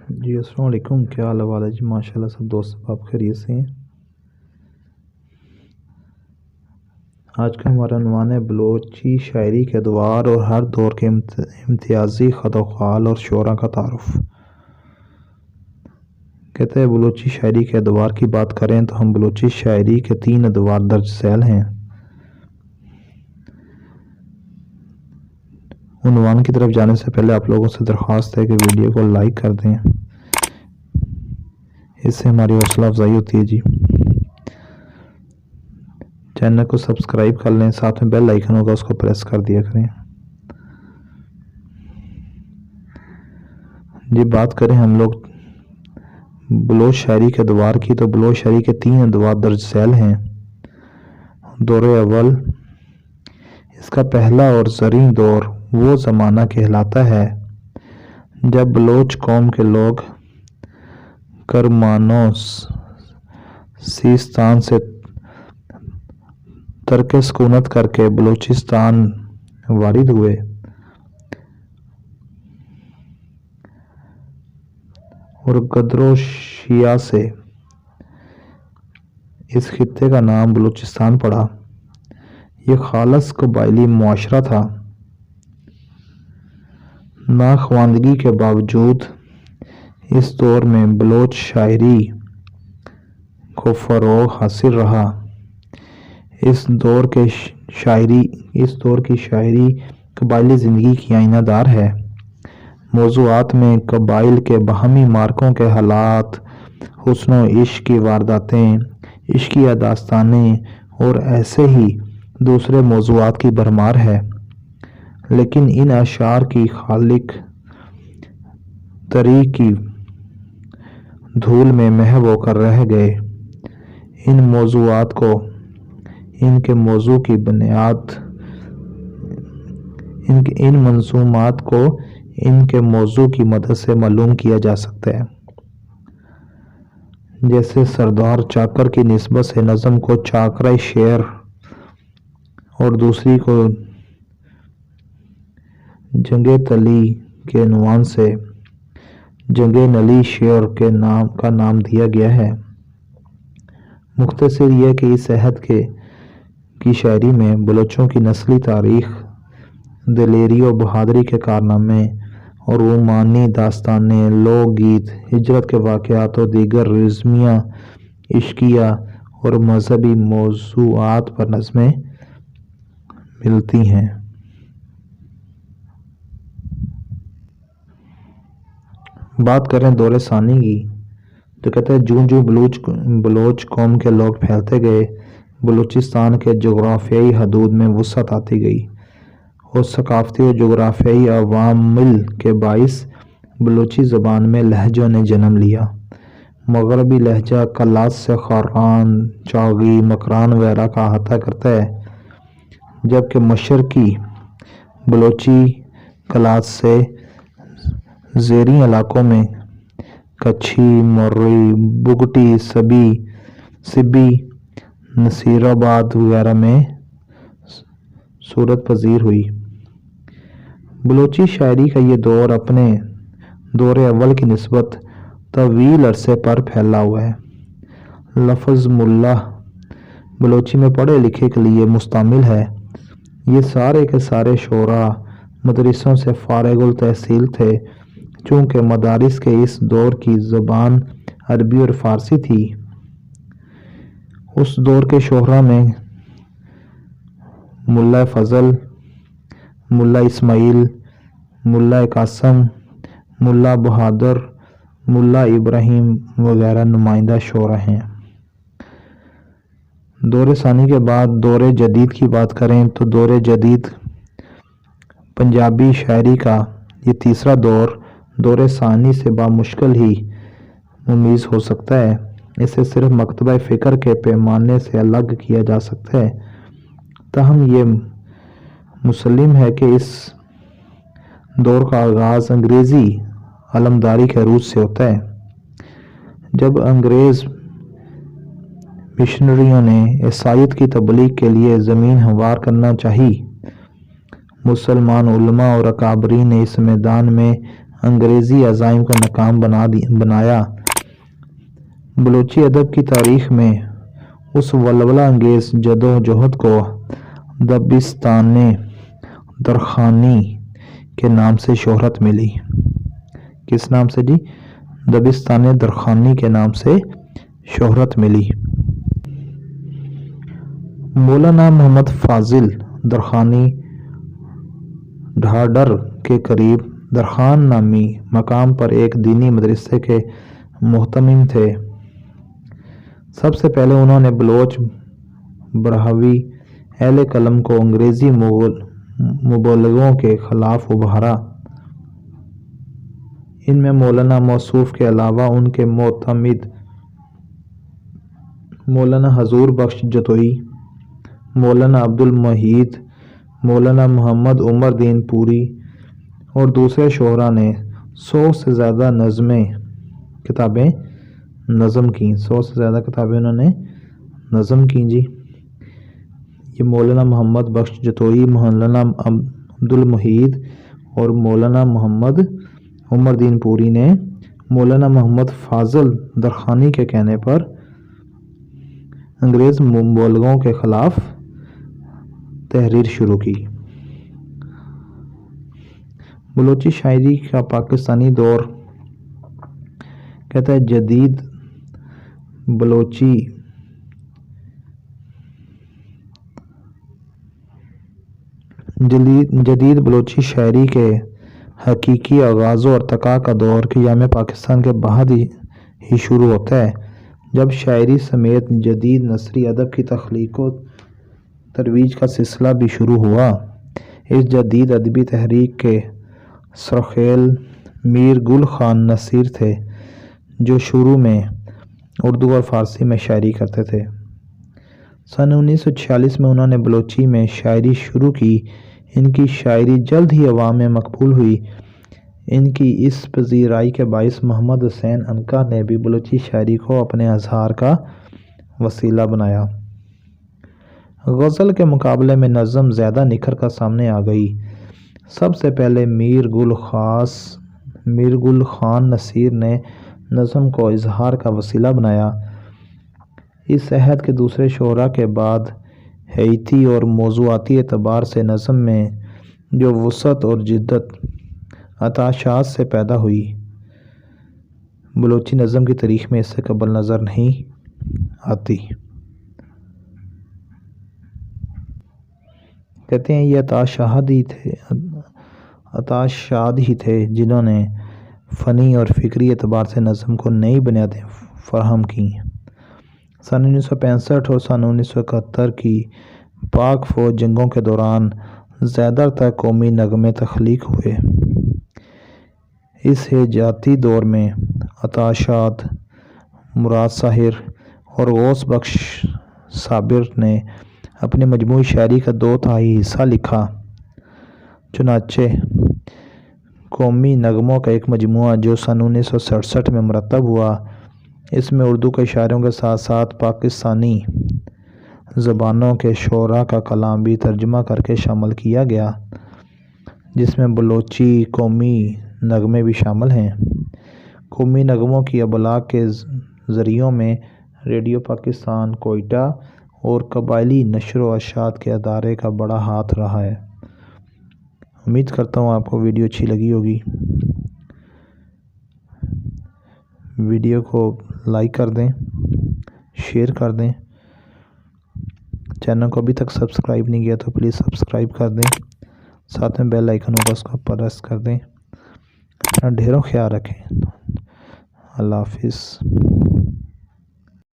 جی السلام علیکم، کیا حال ہے جی؟ ماشاءاللہ سب دوست آپ خیریت سے ہیں۔ آج کا ہمارا عنوان ہے بلوچی شاعری کے ادوار اور ہر دور کے امتیازی خطوخال اور شعراء کا تعارف۔ کہتے ہیں بلوچی شاعری کے ادوار کی بات کریں تو ہم بلوچی شاعری کے 3 ادوار درج ذیل ہیں۔ عنوان کی طرف جانے سے پہلے آپ لوگوں سے درخواست ہے کہ ویڈیو کو لائک کر دیں، اس سے ہماری حوصلہ افزائی ہوتی ہے جی۔ چینل کو سبسکرائب کر لیں، ساتھ میں بیل آئیکن ہوگا اس کو پریس کر دیا کریں۔ جی بات کریں ہم لوگ بلوچ شاعری کے ادوار کی تو بلوچ شاعری کے 3 ادوار درج ذیل ہیں۔ دور اول، اس کا پہلا اور زرعی دور وہ زمانہ کہلاتا ہے جب بلوچ قوم کے لوگ کرمانو سیستان سے ترک سکونت کر کے بلوچستان وارد ہوئے اور گدر و شیعہ سے اس خطے کا نام بلوچستان پڑا۔ یہ خالص قبائلی معاشرہ تھا۔ ناخواندگی کے باوجود اس دور میں بلوچ شاعری کو فروغ حاصل رہا۔ اس دور کی شاعری قبائلی زندگی کی آئینہ دار ہے۔ موضوعات میں قبائل کے باہمی معرکوں کے حالات، حسن و عشق کی وارداتیں، عشقیہ داستانیں اور ایسے ہی دوسرے موضوعات کی بھرمار ہے، لیکن ان اشعار کی خالق تری کی دھول میں محو ہو کر رہ گئے۔ ان منظومات کو ان کے موضوع کی مدد سے معلوم کیا جا سکتا ہے، جیسے سردار چاکر کی نسبت سے نظم کو چاکرہ شعر اور دوسری کو جنگ تلی کے عنوان سے جنگ نلی شعر کا نام دیا گیا ہے۔ مختصر یہ کہ اس عہد کی شاعری میں بلوچوں کی نسلی تاریخ، دلیری و بہادری کے کارنامے اور رومانی داستانیں، لوک گیت، ہجرت کے واقعات اور دیگر رزمیہ، عشقیہ اور مذہبی موضوعات پر نظمیں ملتی ہیں۔ بات کریں دور ثانی کی تو کہتے ہیں جوں جوں بلوچ قوم کے لوگ پھیلتے گئے، بلوچستان کے جغرافیائی حدود میں وسعت آتی گئی اور ثقافتی اور جغرافیائی عوامل کے باعث بلوچی زبان میں لہجوں نے جنم لیا۔ مغربی لہجہ کلات سے خاران، چاغی، مکران وغیرہ کا احاطہ کرتا ہے، جبکہ مشرقی بلوچی کلات سے زیریں علاقوں میں کچھی، موری، بگٹی، سبی، نصیر آباد وغیرہ میں صورت پذیر ہوئی۔ بلوچی شاعری کا یہ دور اپنے دور اول کی نسبت طویل عرصے پر پھیلا ہوا ہے۔ لفظ ملا بلوچی میں پڑھے لکھے کے لیے مستعمل ہے۔ یہ سارے کے سارے شعراء مدرسوں سے فارغ التحصیل تھے، چونکہ مدارس کے اس دور کی زبان عربی اور فارسی تھی۔ اس دور کے شعراء میں ملا فضل، ملا اسماعیل، ملا قاسم، ملا بہادر، ملا ابراہیم وغیرہ نمائندہ شعراء ہیں۔ دور ثانی کے بعد دور جدید کی بات کریں تو دور جدید پنجابی شاعری کا یہ تیسرا دور ثانی سے بامشکل ہی ممیز ہو سکتا ہے۔ اسے صرف مکتبہ فکر کے پیمانے سے الگ کیا جا سکتا ہے، تاہم یہ مسلم ہے کہ اس دور کا آغاز انگریزی علمداری کے عروج سے ہوتا ہے۔ جب انگریز مشنریوں نے عیسائیت کی تبلیغ کے لیے زمین ہموار کرنا چاہی، مسلمان علماء اور اکابرین نے اس میدان میں انگریزی عزائم کو ناکام بنایا۔ بلوچی ادب کی تاریخ میں اس ولولہ انگیز جدوجہد کو دبستان درخانی کے نام سے شہرت ملی۔ کس نام سے جی؟ دبستان درخانی کے نام سے شہرت ملی۔ مولانا محمد فاضل درخانی ڈھاڈر کے قریب درخان نامی مقام پر ایک دینی مدرسے کے مہتمم تھے۔ سب سے پہلے انہوں نے بلوچ برہوی اہل قلم کو انگریزی مبلغوں کے خلاف ابھارا۔ ان میں مولانا موصوف کے علاوہ ان کے معتمد مولانا حضور بخش جتوئی، مولانا عبد المحید، مولانا محمد عمر دین پوری اور دوسرے شعراء نے 100 سے زیادہ کتابیں نظم کیں۔ 100 سے زیادہ کتابیں انہوں نے نظم کیں جی۔ یہ مولانا محمد بخش جتوئی، مولانا عبد المحید اور مولانا محمد عمر دین پوری نے مولانا محمد فاضل درخانی کے کہنے پر انگریز مبلغوں کے خلاف تحریر شروع کی۔ بلوچی شاعری کا پاکستانی دور کہتا ہے جدید بلوچی شاعری کے حقیقی آغاز و ارتقاء کا دور قیام پاکستان کے بعد ہی شروع ہوتا ہے، جب شاعری سمیت جدید نثری ادب کی تخلیق و ترویج کا سلسلہ بھی شروع ہوا۔ اس جدید ادبی تحریک کے سرخیل میر گل خان نصیر تھے، جو شروع میں اردو اور فارسی میں شاعری کرتے تھے۔ سن 1946 میں انہوں نے بلوچی میں شاعری شروع کی۔ ان کی شاعری جلد ہی عوام میں مقبول ہوئی۔ ان کی اس پذیرائی کے باعث محمد حسین عنقا نے بھی بلوچی شاعری کو اپنے اظہار کا وسیلہ بنایا۔ غزل کے مقابلے میں نظم زیادہ نکھر کر سامنے آ گئی۔ سب سے پہلے میر گل خان نصیر نے نظم کو اظہار کا وسیلہ بنایا۔ اس عہد کے دوسرے شعراء کے بعد حیاتی اور موضوعاتی اعتبار سے نظم میں جو وسعت اور جدت عطا شاد سے پیدا ہوئی، بلوچی نظم کی تاریخ میں اس سے قبل نظر نہیں آتی۔ کہتے ہیں یہ عطا شاد ہی تھے جنہوں نے فنی اور فکری اعتبار سے نظم کو نئی بنیادیں فراہم کیں۔ سن 1965 اور سن 1971 کی پاک فوج جنگوں کے دوران زیادہ تر قومی نغمے تخلیق ہوئے۔ اس ہجاتی دور میں عطا شاد، مراد ساحر اور غوث بخش صابر نے اپنی مجموعی شاعری کا 2/3 حصہ لکھا۔ چنانچہ قومی نغموں کا ایک مجموعہ جو سن 1967 میں مرتب ہوا، اس میں اردو کے شاعروں کے ساتھ ساتھ پاکستانی زبانوں کے شعراء کا کلام بھی ترجمہ کر کے شامل کیا گیا، جس میں بلوچی قومی نغمے بھی شامل ہیں۔ قومی نغموں کی ابلاغ کے ذریعوں میں ریڈیو پاکستان کوئٹہ اور قبائلی نشر و اشاعت کے ادارے کا بڑا ہاتھ رہا ہے۔ امید کرتا ہوں آپ کو ویڈیو اچھی لگی ہوگی۔ ویڈیو کو لائک کر دیں، شیئر کر دیں۔ چینل کو ابھی تک سبسکرائب نہیں کیا تو پلیز سبسکرائب کر دیں، ساتھ میں بیل آئیکن ہوگا اس کو پریس کر دیں۔ اپنا ڈھیروں خیال رکھیں۔ اللہ حافظ۔